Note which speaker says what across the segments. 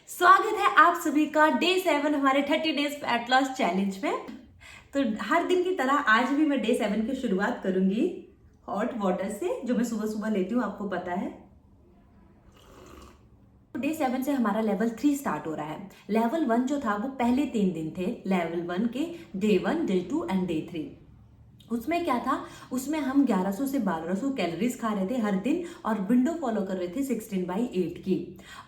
Speaker 1: स्वागत है आप सभी का डे 7 हमारे 30 डेज फैट लॉस चैलेंज में। तो हर दिन की तरह आज भी मैं डे 7 की शुरुआत करूंगी हॉट वाटर से, जो मैं सुबह सुबह लेती हूँ, आपको पता है। डे 7 से हमारा लेवल 3 स्टार्ट हो रहा है। लेवल 1 जो था वो पहले 3 दिन थे लेवल 1 के, डे 1, डे 2 एंड डे 3। उसमें क्या था, उसमें हम 1100 से 1200 कैलोरीज खा रहे थे हर दिन और विंडो फॉलो कर रहे थे 16/8 की,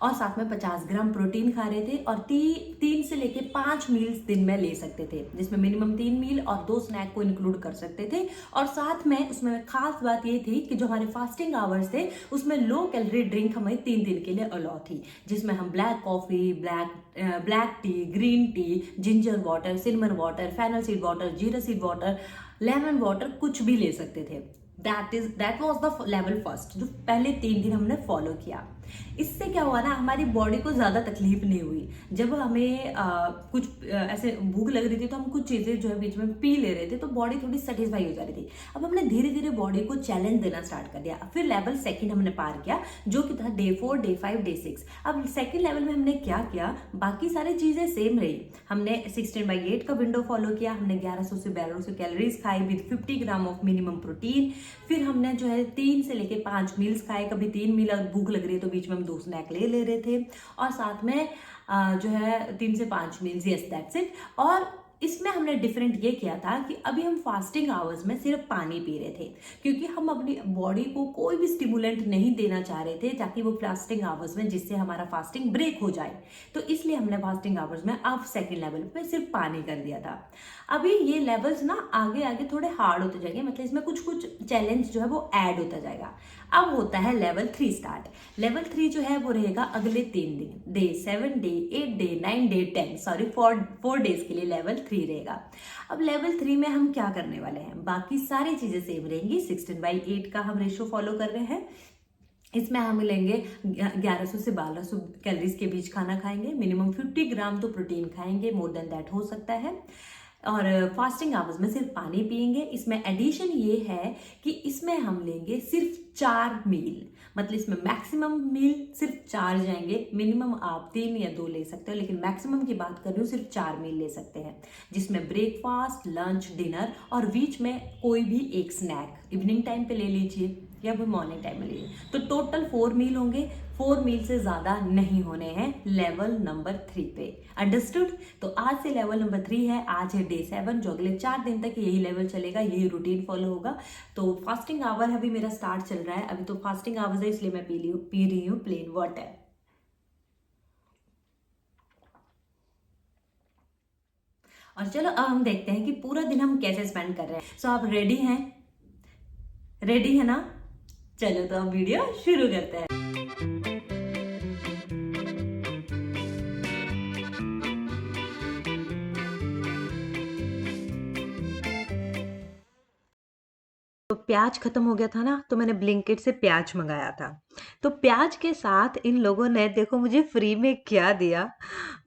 Speaker 1: और साथ में 50 ग्राम प्रोटीन खा रहे थे और 3 से लेके 5 मील्स दिन में ले सकते थे, जिसमें मिनिमम 3 मील और 2 स्नैक को इंक्लूड कर सकते थे। और साथ में उसमें खास बात ये थी कि जो हमारे फास्टिंग आवर्स थे उसमें लो कैलोरी ड्रिंक हमें 3 दिन के लिए अलाउ थी, जिसमें हम black coffee, black tea, green tea, ginger water, cinnamon water, fennel seed water, jeera seed water, lemon water कुछ भी ले सकते थे। That was the level first, जो पहले 3 दिन हमने फॉलो किया। इससे क्या हुआ ना, हमारी बॉडी को ज्यादा तकलीफ नहीं हुई। जब हमें कुछ ऐसे भूख लग रही थी तो हम कुछ चीजें जो है बीच में पी ले रहे थे, तो बॉडी थोड़ी सेटिस्फाई हो जा रही थी। अब हमने धीरे धीरे बॉडी को चैलेंज देना स्टार्ट कर दिया। फिर लेवल सेकंड हमने पार किया, जो कि था डे 4, डे 5, डे 6। अब सेकंड लेवल में हमने क्या किया, बाकी सारी चीजें सेम रही। हमने 16/8 का विंडो फॉलो किया, हमने 1100 से 1200 कैलोरीज खाई with 50 gram of minimum protein. फिर हमने जो है 3 से लेके 5 मील्स खाए, कभी 3 मील अगर भूख लग रही है तो बीच में हम 2 स्नैक ले रहे थे, और साथ में जो है 3 से 5 मील्स, यस दैट्स इट। और इसमें हमने डिफरेंट ये किया था कि अभी हम फास्टिंग आवर्स में सिर्फ पानी पी रहे थे, क्योंकि हम अपनी बॉडी को कोई भी स्टिमुलेंट नहीं देना चाह रहे थे ताकि वो फास्टिंग आवर्स में, जिससे हमारा फास्टिंग ब्रेक हो जाए। तो इसलिए हमने फास्टिंग आवर्स में अब सेकेंड लेवल पे सिर्फ पानी कर दिया था। अभी ये लेवल्स ना आगे आगे थोड़े हार्ड होते जाएंगे, मतलब इसमें कुछ कुछ चैलेंज जो है वो ऐड होता जाएगा। अब होता है लेवल 3 स्टार्ट। लेवल 3 जो है वो रहेगा अगले 3 दिन, day 7, day 8, day 9, day 10, sorry 4 days के लिए लेवल 3 रहेगा। अब लेवल 3 में हम क्या करने वाले हैं, बाकी सारी चीजें सेम रहेंगी। 16/8 का हम रेशो फॉलो कर रहे हैं। इसमें हम लेंगे 1100 से 1200 कैलोरीज के बीच खाना खाएंगे, मिनिमम 50 ग्राम तो प्रोटीन खाएंगे, मोर देन दैट हो सकता है। और फास्टिंग आवर्स में सिर्फ पानी पिएंगे। इसमें एडिशन ये है कि इसमें हम लेंगे सिर्फ 4 मील, मतलब इसमें मैक्सिमम मील सिर्फ 4 जाएंगे। मिनिमम आप 3 या 2 ले सकते हो, लेकिन मैक्सिमम की बात कर रही हूँ, सिर्फ 4 मील ले सकते हैं, जिसमें ब्रेकफास्ट, लंच, डिनर और बीच में कोई भी एक स्नैक इवनिंग टाइम पे ले लीजिए या फिर मॉर्निंग टाइम में लीजिए। तो टोटल 4 मील होंगे। 4 मील से ज्यादा नहीं होने हैं लेवल नंबर 3 पे। अंडरस्टूड? तो आज से लेवल नंबर 3 है, आज है डे 7, जो अगले 4 दिन तक यही लेवल चलेगा, यही रूटीन फॉलो होगा। तो फास्टिंग आवर अभी मेरा स्टार्ट चल रहा है। अभी तो फास्टिंग आवर्स है, इसलिए मैं पी रही हूँ प्लेन वाटर। और चलो अब हम देखते हैं कि पूरा दिन हम कैसे स्पेंड कर रहे हैं। सो आप रेडी हैं? रेडी है ना? चलो तो अब वीडियो शुरू करते हैं। तो प्याज खत्म हो गया था ना, तो मैंने ब्लिंकिट से प्याज मंगाया था। तो प्याज के साथ इन लोगों ने देखो मुझे फ्री में क्या दिया।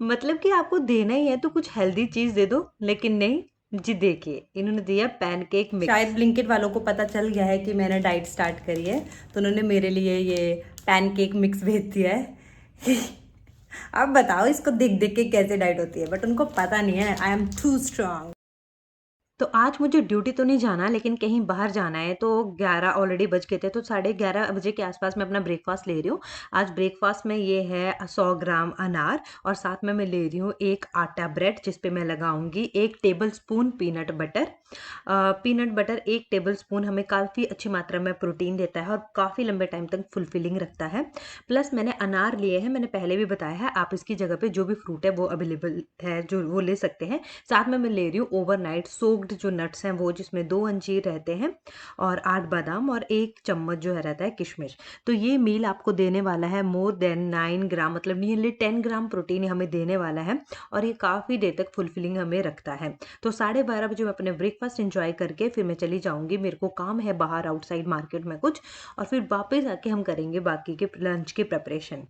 Speaker 1: मतलब कि आपको देना ही है तो कुछ हेल्दी चीज दे दो, लेकिन नहीं जी। देखिए इन्होंने दिया पैनकेक मिक्स। शायद ब्लिंकिट वालों को पता चल गया है कि मैंने डाइट स्टार्ट करी है, तो उन्होंने मेरे लिए ये पैनकेक मिक्स भेज दिया है। अब बताओ इसको देख देख के कैसे डाइट होती है, बट उनको पता नहीं है। I am too strong. तो आज मुझे ड्यूटी तो नहीं जाना, लेकिन कहीं बाहर जाना है। तो 11 ऑलरेडी बज गए थे, तो 11:30 बजे के आसपास मैं अपना ब्रेकफास्ट ले रही हूँ। आज ब्रेकफास्ट में ये है 100 ग्राम अनार, और साथ में मैं ले रही हूँ एक आटा ब्रेड, जिस पे मैं लगाऊंगी 1 table spoon peanut butter. Peanut butter 1 table spoon हमें काफ़ी अच्छी मात्रा में प्रोटीन देता है और काफ़ी लंबे टाइम तक फुलफिलिंग रखता है। प्लस मैंने अनार लिए हैं, मैंने पहले भी बताया है, आप इसकी जगह पे जो भी फ्रूट है वो अवेलेबल है जो वो ले सकते हैं। साथ में मैं ले रही हूँ ओवरनाइट सोक्ड जो नट्स हैं वो, जिसमें 2 अंजीर रहते हैं और 8 बादाम और 1 चम्मच जो है रहता है किशमिश। तो ये मील आपको देने वाला है मोर देन 9 ग्राम, मतलब नियरली 10 ग्राम प्रोटीन हमें देने वाला है, और ये काफ़ी देर तक फुलफिलिंग हमें रखता है। तो 12:30 बजे मैं अपने ब्रेकफास्ट इंजॉय करके फिर मैं चली जाऊंगी। मेरे को काम है बाहर आउटसाइड मार्केट में कुछ, और फिर वापस आके हम करेंगे बाकी के लंच की प्रिपरेशन।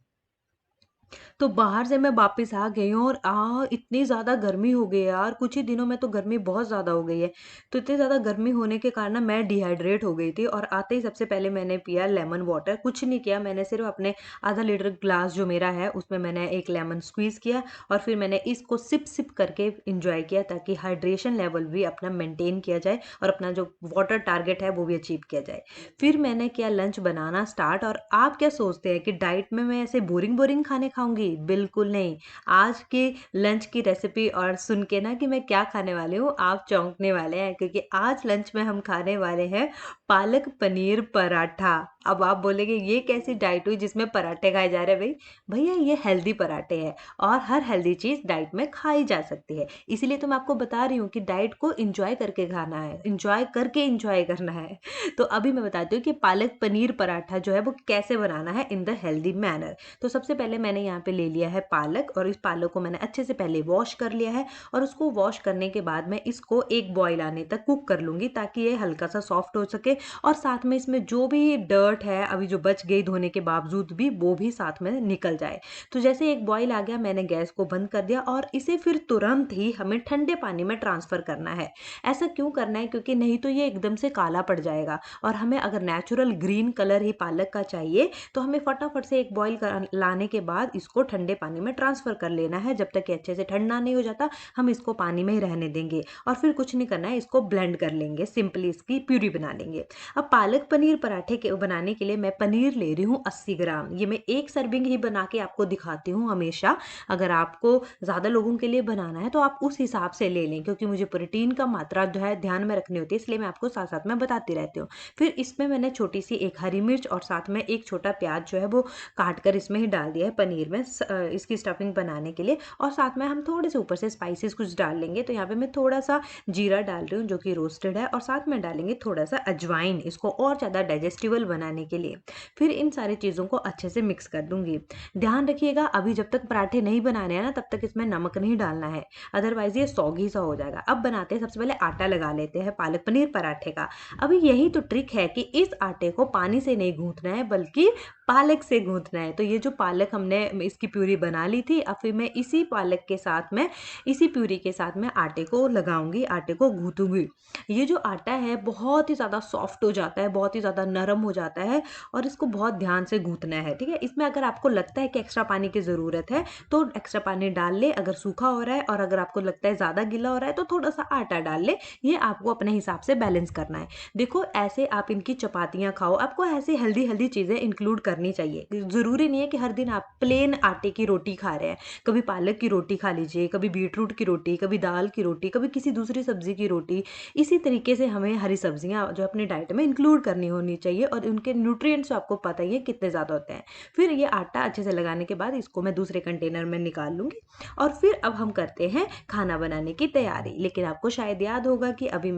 Speaker 2: तो बाहर से मैं वापस आ गई हूँ और इतनी ज़्यादा गर्मी हो गई है यार, कुछ ही दिनों में तो गर्मी बहुत ज़्यादा हो गई है। तो इतनी ज़्यादा गर्मी होने के कारण ना मैं डिहाइड्रेट हो गई थी और आते ही सबसे पहले मैंने पिया लेमन वाटर। कुछ नहीं किया, मैंने सिर्फ़ अपने आधा लीटर ग्लास जो मेरा है उसमें मैंने एक लेमन स्क्वीज़ किया और फिर मैंने इसको सिप-सिप करके एन्जॉय किया ताकि हाइड्रेशन लेवल भी अपना मेंटेन किया जाए और अपना जो वाटर टारगेट है वो भी अचीव किया जाए। फिर मैंने किया लंच बनाना स्टार्ट। और आप क्या सोचते हैं कि डाइट में मैं ऐसे बोरिंग-बोरिंग खाने खाऊँगी? बिल्कुल नहीं। आज की लंच की रेसिपी और सुन के ना कि मैं क्या खाने वाली हूँ, आप चौंकने वाले हैं क्योंकि आज लंच में हम खाने वाले हैं पालक पनीर पराठा। अब आप बोलेंगे ये कैसी डाइट हुई जिसमें पराठे खाए जा रहे हैं भई? भैया ये हेल्दी पराठे हैं और हर हेल्दी चीज़ डाइट में खाई जा सकती है। इसीलिए तो मैं आपको बता रही हूँ कि डाइट को एन्जॉय करके खाना है, एन्जॉय करके एन्जॉय करना है। तो अभी मैं बताती हूँ कि पालक पनीर पराठा जो है वो कैसे बनाना है इन द हेल्दी मैनर। तो सबसे पहले मैंने यहाँ पे ले लिया है पालक और इस पालक को मैंने अच्छे से पहले वॉश कर लिया है और उसको वॉश करने के बाद मैं इसको एक बॉईल आने तक कुक कर लूँगी ताकि ये हल्का सा सॉफ्ट हो सके और साथ में इसमें जो भी डर्ट है अभी जो बच गई धोने के बावजूद भी वो भी साथ में निकल जाए। तो जैसे एक बॉईल आ गया मैंने गैस को बंद कर दिया और इसे फिर तुरंत ही हमें ठंडे पानी में ट्रांसफ़र करना है। ऐसा क्यों करना है? क्योंकि नहीं तो ये एकदम से काला पड़ जाएगा और हमें अगर नेचुरल ग्रीन कलर ही पालक का चाहिए तो हमें फटाफट से एक बॉईल लाने के बाद इसको ठंडे पानी में ट्रांसफ़र कर लेना है। जब तक ये अच्छे से ठंडा नहीं हो जाता हम इसको पानी में ही रहने देंगे और फिर कुछ नहीं करना है, इसको ब्लेंड कर लेंगे, सिंपली इसकी प्यूरी बना लेंगे। अब पालक पनीर पराठे के बनाने के लिए मैं पनीर ले रही हूँ 80 ग्राम। ये मैं एक सर्विंग ही बना के आपको दिखाती हूँ हमेशा। अगर आपको ज़्यादा लोगों के लिए बनाना है तो आप उस हिसाब से ले लें क्योंकि मुझे प्रोटीन का मात्रा जो है ध्यान में रखनी होती है, इसलिए मैं आपको साथ-साथ में बताती रहती हूँ। फिर इसमें मैंने छोटी-सी एक हरी मिर्च और साथ में एक छोटा प्याज जो है वो काट कर इसमें ही डाल दिया है पनीर में इसकी स्टफिंग बनाने के लिए और साथ में हम थोड़े से ऊपर से स्पाइसेस कुछ डाल लेंगे। तो यहाँ पे मैं थोड़ा-सा जीरा डाल रही हूँ जो कि रोस्टेड है और साथ में डालेंगे थोड़ा-सा अजवाइन इसको और ज़्यादा डाइजेस्टिबल बनाने के लिए। फिर इन सारी चीज़ों को अच्छे से मिक्स कर दूँगी। ध्यान रखिएगा अभी जब तक पराठे नहीं बनाने हैं ना तब तक इसमें नमक नहीं डालना है, अदरवाइज़ ये सौगी सा हो जाएगा। अब बनाते हैं, सबसे पहले आटा लगा लेते हैं पालक पनीर पराठे का। अभी यही तो ट्रिक है कि इस आटे को पानी से नहीं गूँथना है बल्कि पालक से गूँथना है। तो ये जो पालक हमने इसकी प्यूरी बना ली थी, अब फिर मैं इसी पालक के साथ में इसी प्यूरी के साथ में आटे को लगाऊँगी, आटे को गूँथूँगी। ये जो आटा है बहुत ही ज़्यादा सॉफ्ट हो जाता है, बहुत ही ज़्यादा नरम हो जाता है और इसको बहुत ध्यान से गूँथना है, ठीक है? इसमें अगर आपको लगता है कि एक्स्ट्रा पानी की ज़रूरत है, तो एक्स्ट्रा पानी डाल लें अगर सूखा हो रहा है और अगर आपको लगता है ज़्यादा गीला हो रहा है, तो थोड़ा-सा आटा डाल लें। ये आपको अपने हिसाब से बैलेंस करना है। देखो ऐसे आप इनकी चपातियाँ खाओ, आपको ऐसी हेल्दी-हेल्दी चीज़ें इंक्लूड करनी चाहिए। ज़रूरी नहीं है कि हर दिन आप प्लेन आटे की रोटी खा रहे हैं। कभी पालक की रोटी खा लीजिए, कभी बीटरूट की रोटी, कभी दाल की रोटी, कभी किसी दूसरी सब्ज़ी की रोटी। इसी तरीके से हमें हरी सब्जियाँ जो अपनी डाइट में इंक्लूड करनी होनी चाहिए और उनके न्यूट्रिएंट्स आपको पता ही है कितने ज़्यादा होते हैं। फिर ये आटा अच्छे से लगाने के बाद इसको मैं दूसरे कंटेनर में निकाल लूँगी और फिर अब हम करते हैं खाना बनाने की तैयारी। लेकिन आपको शायद याद होगा कि अभी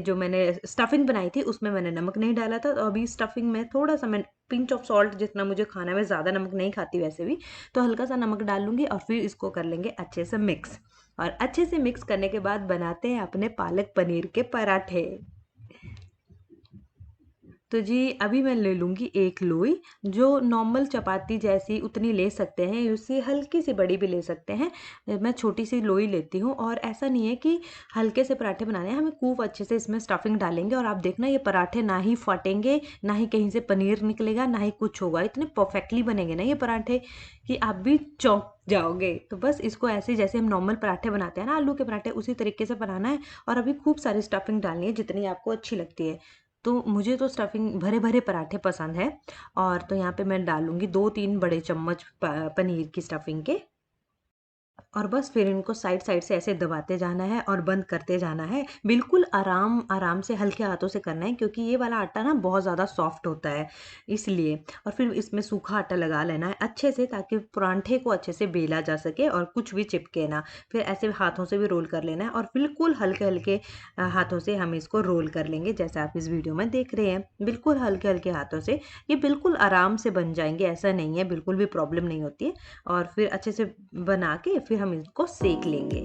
Speaker 2: जो मैंने स्टफिंग बनाई थी उसमें मैंने नमक नहीं डाला था, तो अभी स्टफिंग में थोड़ा-सा मैं पिंच ऑफ सॉल्ट जितना मुझे खाना में ज़्यादा नमक नहीं खाती वैसे भी, तो हल्का-सा नमक डाल लूँगी और फिर इसको कर लेंगे अच्छे से मिक्स। और अच्छे से मिक्स करने के बाद बनाते हैं अपने पालक पनीर के पराठे। तो जी, अभी मैं ले लूँगी एक लोई, जो नॉर्मल चपाती जैसी उतनी ले सकते हैं, उससे हल्की-सी बड़ी भी ले सकते हैं। मैं छोटी-सी लोई लेती हूँ और ऐसा नहीं है कि हल्के से पराठे बनाने हैं, हमें खूब अच्छे से इसमें स्टफिंग डालेंगे और आप देखना ये पराठे ना ही फटेंगे, ना ही कहीं से पनीर निकलेगा, ना ही कुछ होगा। इतने परफेक्टली बनेंगे ना ये पराठे कि आप भी चौंक जाओगे। तो बस इसको ऐसे जैसे हम नॉर्मल पराठे बनाते हैं ना आलू के पराठे, उसी तरीके से बनाना है और अभी खूब सारी स्टफिंग डालनी है जितनी आपको अच्छी लगती है। तो मुझे तो स्टफिंग भरे-भरे पराठे पसंद है और तो यहाँ पे मैं डालूँगी 2-3 बड़े चम्मच प पनीर की स्टफिंग के और बस फिर इनको साइड-साइड से ऐसे दबाते जाना है और बंद करते जाना है। बिल्कुल आराम-आराम से हल्के हाथों से करना है क्योंकि ये वाला आटा ना बहुत ज़्यादा सॉफ्ट होता है, इसलिए। और फिर इसमें सूखा आटा लगा लेना है अच्छे से ताकि परांठे को अच्छे से बेला जा सके और कुछ भी चिपके ना। फिर ऐसे हाथों से भी रोल कर लेना है और बिल्कुल हल्के-हल्के हाथों से हम इसको रोल कर लेंगे जैसा आप इस वीडियो में देख रहे हैं। बिल्कुल हल्के-हल्के हाथों से, ये बिल्कुल आराम से बन जाएँगे, ऐसा नहीं है, बिल्कुल भी प्रॉब्लम नहीं होती है। और फिर अच्छे से बना के फिर हम इसको सेक लेंगे।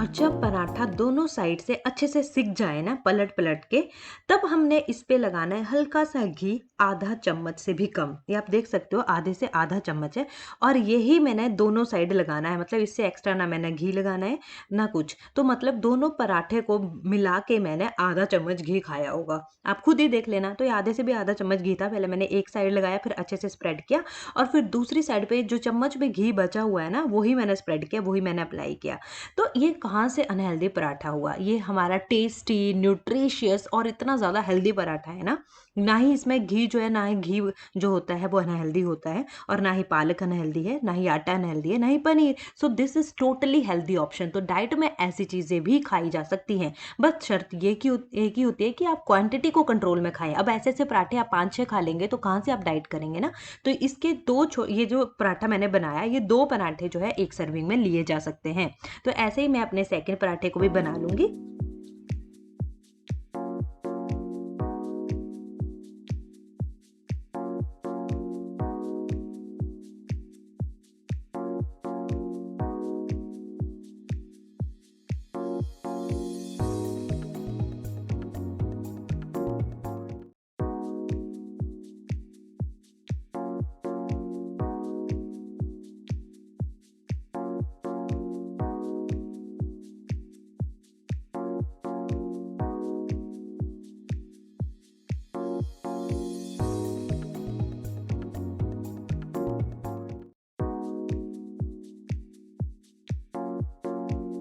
Speaker 2: और जब पराठा दोनों साइड से अच्छे से सिक जाए ना पलट-पलट के, तब हमने इस पे लगाना है हल्का-सा घी, आधा चम्मच से भी कम। ये आप देख सकते हो आधे से आधा चम्मच है और यही मैंने दोनों साइड लगाना है, मतलब इससे एक्स्ट्रा ना मैंने घी लगाना है, ना कुछ। तो मतलब दोनों पराठे को मिला के मैंने आधा चम्मच घी खाया होगा। आप खुद ही देख लेना, तो ये आधे से भी आधा चम्मच घी था। पहले मैंने एक साइड लगाया, फिर अच्छे से स्प्रेड किया और फिर दूसरी साइड पे जो चम्मच में घी बचा हुआ है ना, वही मैंने स्प्रेड किया, वही मैंने अप्लाई किया। तो ये कहाँ से अनहेल्दी पराठा हुआ? ये हमारा टेस्टी, न्यूट्रिशियस और इतना ज़्यादा हेल्दी पराठा है ना, ना ही इसमें घी जो है, ना ही घी जो होता है वो अनहेल्दी होता है और ना ही पालक अनहेल्दी है, ना ही आटा अनहेल्दी है, ना ही पनीर। So this is totally healthy option. तो डाइट में ऐसी चीज़ें भी खाई जा सकती हैं। बस शर्त ये कि एक ही होती है कि आप क्वांटिटी को कंट्रोल में खाएँ। अब ऐसे-ऐसे पराठे आप 5-6 खा लेंगे तो कहाँ से आप डाइट करेंगे ना? तो इसके 2 ये जो पराठा मैंने बनाया, ये 2 पराठे जो है 1 सर्विंग में लिए जा सकते हैं। तो ऐसे ही मैं अपने सेकंड पराठे को भी बना लूँगी।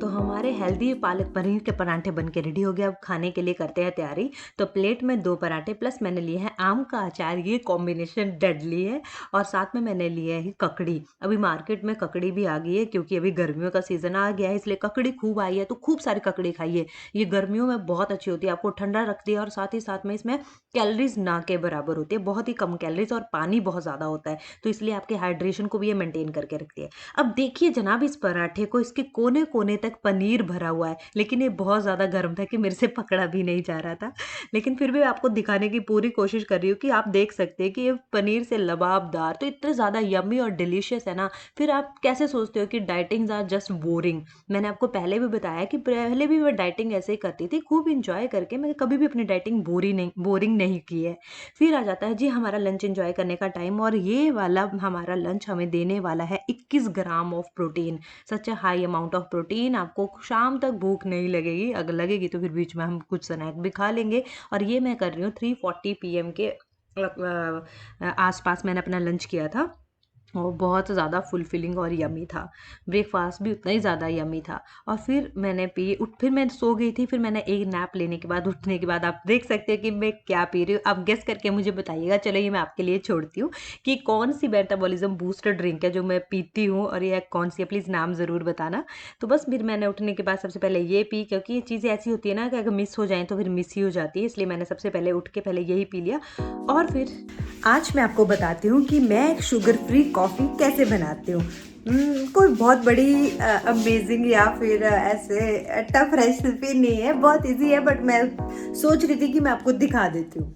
Speaker 2: तो हमारे हेल्दी पालक पनीर के पराठे बन के रेडी हो गए। अब खाने के लिए करते हैं तैयारी। तो प्लेट में 2 पराठे प्लस मैंने लिए हैं आम का अचार, ये कॉम्बिनेशन डेडली है और साथ में मैंने लिए है ककड़ी। अभी मार्केट में ककड़ी भी आ गई है क्योंकि अभी गर्मियों का सीज़न आ गया है, इसलिए ककड़ी खूब आई है, तो खूब सारी ककड़ी खाइए। ये गर्मियों में बहुत अच्छी होती है, आपको ठंडा रखती है और साथ ही साथ में इसमें कैलोरीज़ ना के बराबर होती है, बहुत ही कम कैलोरीज़ और पानी बहुत ज़्यादा होता है, तो इसलिए आपके हाइड्रेशन को भी ये मेंटेन करके रखती है। अब देखिए जनाब, इस पराठे को इसके कोने-कोने तक पनीर भरा हुआ है, लेकिन ये बहुत ज़्यादा गर्म था कि मेरे से पकड़ा भी नहीं जा रहा था। लेकिन फिर भी मैं आपको दिखाने की पूरी कोशिश कर रही हूँ कि आप देख सकते हैं कि ये पनीर से लबाबदार तो इतने ज़्यादा यम्मी और डिलीशियस है ना, फिर आप कैसे सोचते हो कि डाइटिंग्स आर जस्ट बोरिंग। मैंने आपको पहले भी बताया कि पहले भी मैं डाइटिंग ऐसे ही करती थी, खूब एन्जॉय करके। मैंने कभी भी अपनी डाइटिंग बोरिंग नहीं की है। फिर आ जाता है जी हमारा लंच एन्जॉय करने का टाइम और ये वाला हमारा लंच हमें देने वाला है 21 gram of protein. Such a high amount of protein. आपको शाम तक भूख नहीं लगेगी, अगर लगेगी तो फिर बीच में हम कुछ स्नैक भी खा लेंगे। और ये मैं कर रही हूँ 3:40 पीएम के आसपास मैंने अपना लंच किया था और बहुत ज़्यादा फुलफिलिंग और यम्मी था। ब्रेकफ़ास्ट भी उतना ही ज़्यादा यम्मी था और फिर मैंने पी उठ फिर मैं सो गई थी, फिर मैंने एक नैप लेने के बाद उठने के बाद आप देख सकते हैं कि मैं क्या पी रही हूँ। आप गेस करके मुझे बताइएगा। चलो ये मैं आपके लिए छोड़ती हूँ कि कौन-सी मेटाबॉलिज़्म बूस्टर ड्रिंक है जो मैं पीती हूँ और ये कौन-सी है, प्लीज़ नाम ज़रूर बताना। तो बस फिर मैंने उठने के बाद सबसे पहले ये पी, क्योंकि ये चीज़ें ऐसी होती है ना कि अगर मिस हो जाएँ तो फिर मिस ही हो जाती है, इसलिए मैंने सबसे पहले उठ के पहले यही पी लिया और फिर
Speaker 1: आज मैं आपको बताती हूँ कि मैं एक शुगर फ्री कॉफ़ी कैसे बनाती हूँ। कोई बहुत बड़ी अमेजिंग या फिर ऐसे टफ रेसिपी नहीं है, बहुत इजी है, बट मैं सोच रही थी कि मैं आपको दिखा देती हूँ।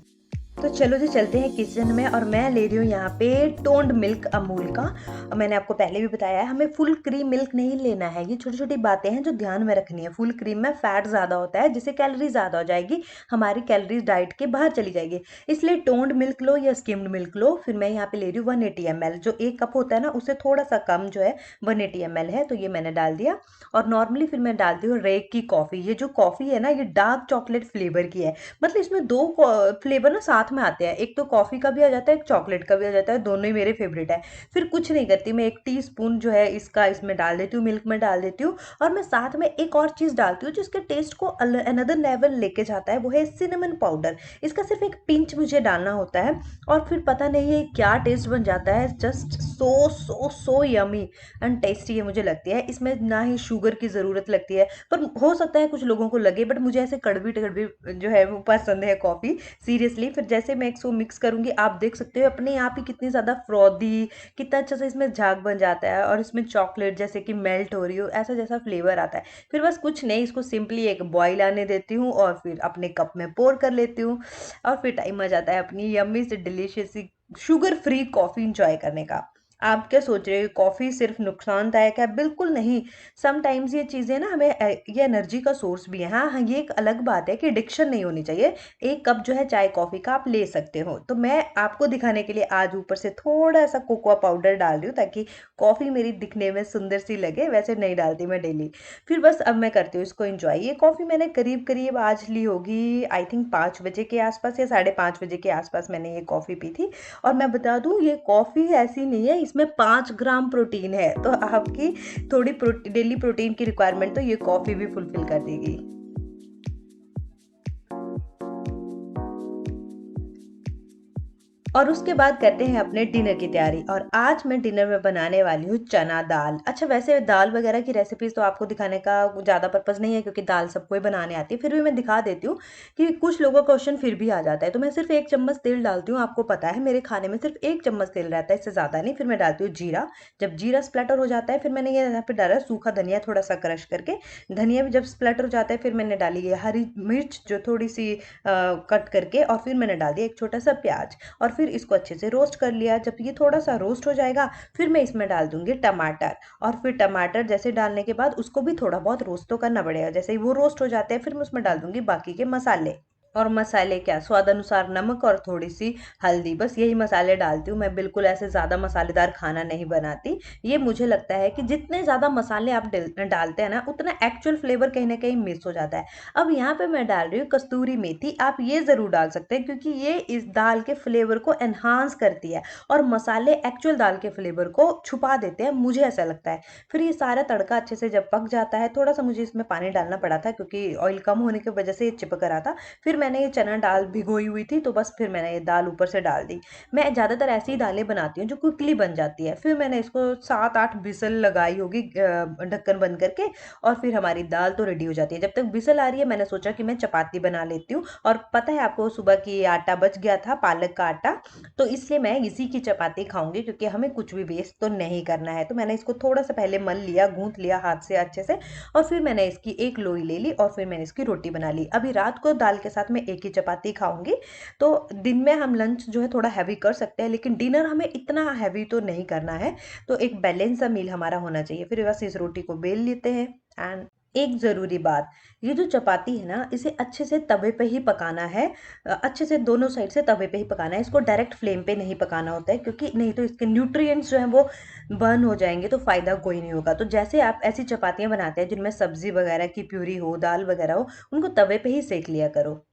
Speaker 2: तो चलो जी चलते हैं किचन में और मैं ले रही हूँ यहाँ पे टोन्ड मिल्क अमूल का। मैंने आपको पहले भी बताया है हमें फुल क्रीम मिल्क नहीं लेना है। ये छोटी-छोटी बातें हैं जो ध्यान में रखनी है। फुल क्रीम में फैट ज़्यादा होता है जिससे कैलोरी ज़्यादा हो जाएगी, हमारी कैलोरीज़ डाइट के बाहर चली जाएगी। इसलिए टोन्ड मिल्क लो या स्किम्ड मिल्क लो। फिर मैं यहाँ पे ले रही हूँ 180 ml, जो 1 कप होता है ना उससे थोड़ा-सा कम जो है 180 ml है, तो ये मैंने डाल दिया। और नॉर्मली फिर मैं डालती हूँ रेग की कॉफ़ी। ये जो कॉफ़ी है ना ये डार्क चॉकलेट फ्लेवर की है। मतलब इसमें 2 फ्लेवर ना साथ में आते हैं, एक तो कॉफ़ी का भी आ जाता है, एक चॉकलेट का भी आ जाता है, दोनों ही मेरे फेवरेट है। फिर कुछ नहीं करती मैं, 1 टीस्पून जो है इसका इसमें डाल देती हूँ, मिल्क में डाल देती हूँ और मैं साथ में एक और चीज़ डालती हूँ जिसके टेस्ट को अनदर लेवल लेके जाता है, वो है सिनेमन पाउडर। इसका सिर्फ एक पिंच मुझे डालना होता है और फिर पता नहीं है क्या टेस्ट बन जाता है, just so yummy and tasty है मुझे लगती है। इसमें ना ही शुगर की ज़रूरत लगती है, पर हो सकता है कुछ लोगों को लगे, बट मुझे ऐसे कड़वी-कड़वी जो है वो पसंद है कॉफ़ी, सीरियसली। फिर जैसे मैं इसको मिक्स करूँगी आप देख सकते हो अपने आप ही कितनी ज़्यादा फ्रॉदी, कितना अच्छा सा इसमें झाग बन जाता है और इसमें चॉकलेट जैसे कि मेल्ट हो रही हो ऐसा जैसा फ्लेवर आता है। फिर बस कुछ नहीं, इसको सिंपली एक बॉयल आने देती हूँ और फिर अपने कप में पोर कर लेती हूँ और फिर टाइम आ जाता है अपनी यम्मी से डिलीशियस सी शुगर फ्री कॉफ़ी एंजॉय करने का। आप क्या सोच रहे हो कॉफ़ी सिर्फ नुकसानदायक है? बिल्कुल नहीं। समटाइम्स ये चीज़ें ना हमें ये एनर्जी का सोर्स भी है। हाँ, हाँ, ये एक अलग बात है कि एडिक्शन नहीं होनी चाहिए। 1 कप जो है चाय कॉफ़ी का आप ले सकते हो। तो मैं आपको दिखाने के लिए आज ऊपर से थोड़ा-सा कोकोआ पाउडर डाल रही हूँ ताकि कॉफ़ी मेरी दिखने में सुंदर सी लगे, वैसे नहीं डालती मैं डेली। फिर बस अब मैं करती हूँ इसको एन्जॉय। ये कॉफ़ी मैंने करीब-करीब आज ली होगी आई थिंक 5 बजे के आस-पास या साढ़े 5 बजे के आस-पास मैंने ये कॉफ़ी पी थी। और मैं बता दूँ ये कॉफ़ी ऐसी नहीं है, इसमें 5 ग्राम प्रोटीन है, तो आपकी थोड़ी डेली प्रोटीन की रिक्वायरमेंट तो ये कॉफ़ी भी फुलफ़िल कर देगी। और उसके बाद करते हैं अपने डिनर की तैयारी और आज मैं डिनर में बनाने वाली हूँ चना दाल। अच्छा वैसे दाल वगैरह की रेसिपीज़ तो आपको दिखाने का ज़्यादा पर्पज़ नहीं है क्योंकि दाल सबको ही बनाने आती है, फिर भी मैं दिखा देती हूँ कि कुछ लोगों का क्वेश्चन फिर भी आ जाता है। तो मैं सिर्फ़ 1 चम्मच तेल डालती हूँ, आपको पता है मेरे खाने में सिर्फ़ 1 चम्मच तेल रहता है, इससे ज़्यादा नहीं। फिर मैं डालती हूँ जीरा, जब जीरा स्प्लैटर हो जाता है फिर मैंने ये यहाँ पे डाला है सूखा धनिया थोड़ा-सा क्रश करके। धनिया भी जब स्प्लैटर हो जाता है फिर मैंने डाली है हरी मिर्च जो थोड़ी-सी कट करके और फिर मैंने डाल दिया एक छोटा-सा प्याज़। और फिर इसको अच्छे से रोस्ट कर लिया। जब ये थोड़ा-सा रोस्ट हो जाएगा, फिर मैं इसमें डाल दूँगी टमाटर और फिर टमाटर जैसे डालने के बाद उसको भी थोड़ा बहुत रोस्ट तो करना पड़ेगा। जैसे ही वो रोस्ट हो जाते हैं, फिर मैं उसमें डाल दूँगी बाकी के मसाले। और मसाले क्या स्वाद अनुसार नमक और थोड़ी-सी हल्दी, बस यही मसाले डालती हूँ। मैं बिल्कुल ऐसे ज़्यादा मसालेदार खाना नहीं बनाती। ये मुझे लगता है कि जितने ज़्यादा मसाले आप डालते हैं ना, उतना एक्चुअल फ्लेवर कहीं न कहीं मिस हो जाता है। अब यहाँ पे मैं डाल रही हूँ कस्तूरी मेथी, आप ये ज़रूर डाल सकते हैं क्योंकि ये इस दाल के फ्लेवर को एनहांस करती है और मसाले एक्चुअल दाल के फ्लेवर को छुपा देते हैं, मुझे ऐसा लगता है। फिर ये सारा तड़का अच्छे से जब पक जाता है, थोड़ा-सा मुझे इसमें पानी डालना पड़ा था क्योंकि ऑयल कम होने की वजह से ये चिपक रहा था। फिर मैंने ये चना दाल भिगोई हुई थी, तो बस फिर मैंने ये दाल ऊपर से डाल दी। मैं ज़्यादातर ऐसी ही दालें बनाती हूँ जो क्विकली बन जाती है। फिर मैंने इसको 7-8 व्हिसल लगाई होगी ढक्कन बंद करके और फिर हमारी दाल तो रेडी हो जाती है। जब तक व्हिसल आ रही है मैंने सोचा कि मैं चपाती बना लेती हूँ और पता है आपको सुबह की आटा बच गया था, पालक का आटा, तो इसलिए मैं इसी की चपाती खाऊँगी क्योंकि हमें कुछ भी वेस्ट तो नहीं करना है। तो मैंने इसको थोड़ा-सा पहले मल लिया, गूँथ लिया हाथ से अच्छे से और फिर मैंने इसकी एक लोई ले ली और फिर मैंने इसकी रोटी बना ली। अभी रात को दाल के साथ मैं एक ही चपाती खाऊँगी, तो दिन में हम लंच जो है थोड़ा हेवी कर सकते हैं लेकिन डिनर हमें इतना हेवी तो नहीं करना है। तो एक बैलेंस सा मील हमारा होना चाहिए। फिर बस इस रोटी को बेल लेते हैं एंड एक ज़रूरी बात, ये जो चपाती है ना इसे अच्छे से तवे पे ही पकाना है। अच्छे से दोनों साइड से तवे पे ही पकाना है, इसको डायरेक्ट फ्लेम पे नहीं पकाना होता है क्योंकि नहीं तो इसके न्यूट्रिएंट्स जो हैं वो बर्न हो जाएँगे तो फ़ायदा कोई नहीं होगा। तो जैसे आप ऐसी चपातियाँ बनाते हैं जिनमें सब्ज़ी वगैरह की प्यूरी हो, दाल वगैरह हो, उनको तवे पे ही सेंक लिया करो।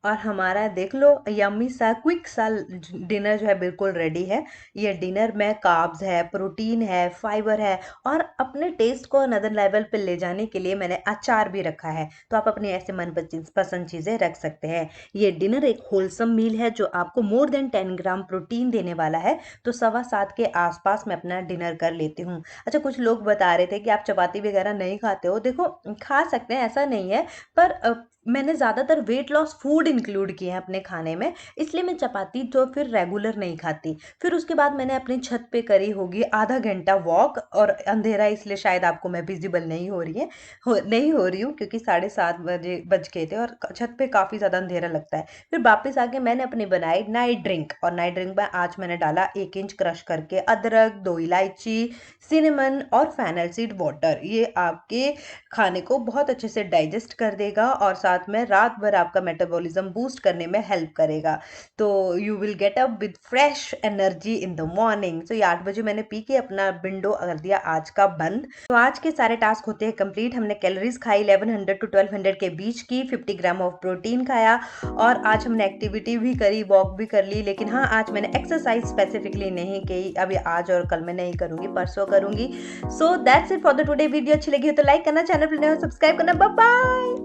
Speaker 2: और हमारा देख लो यम्मी सा क्विक सा डिनर जो है बिल्कुल रेडी है। ये डिनर में कार्ब्स है, प्रोटीन है, फाइबर है और अपने टेस्ट को अनदर लेवल पे ले जाने के लिए मैंने अचार भी रखा है। तो आप अपनी ऐसे पसंद चीज़ें रख सकते हैं। ये डिनर एक होलसम मील है जो आपको मोर देन 10 ग्राम प्रोटीन देने वाला है। तो 7:15 के आसपास मैं अपना डिनर कर लेती हूँ। अच्छा कुछ लोग बता रहे थे कि आप चपाती वगैरह नहीं खाते हो। देखो खा सकते हैं ऐसा नहीं है पर मैंने ज़्यादातर वेट लॉस फूड इंक्लूड किए हैं अपने खाने में, इसलिए मैं चपाती तो फिर रेगुलर नहीं खाती। फिर उसके बाद मैंने अपनी छत पे करी होगी आधा घंटा वॉक और अंधेरा इसलिए शायद आपको मैं विज़िबल नहीं हो रही हूँ क्योंकि 7:30 बजे बज गए थे और छत पे काफ़ी ज़्यादा अंधेरा लगता है। फिर वापस आके मैंने अपनी बनाई नाइट ड्रिंक और नाइट ड्रिंक में आज मैंने डाला 1 इंच क्रश करके अदरक, 2 इलायची, सिनेमन और फेनल सीड वाटर। ये आपके खाने को बहुत अच्छे से डाइजेस्ट कर देगा और साथ में रात भर आपका मेटाबॉलिज्म बूस्ट करने में हेल्प करेगा। तो you will get up with fresh energy in the morning. तो ये 8 बजे मैंने पी के अपना विंडो कर दिया आज का बंद। तो आज के सारे टास्क होते हैं कंप्लीट। हमने कैलोरीज खाई 1100 टू 1200 के बीच की, 50 ग्राम ऑफ प्रोटीन खाया और आज हमने एक्टिविटी भी करी, वॉक भी कर ली। लेकिन हाँ आज मैंने एक्सरसाइज स्पेसिफिकली नहीं की, अभी आज और कल मैं नहीं करूँगी, परसों करूँगी। So that's it for the today video. अच्छी लगी हो तो लाइक करना, चैनल पर नए हो सब्सक्राइब करना। Bye bye.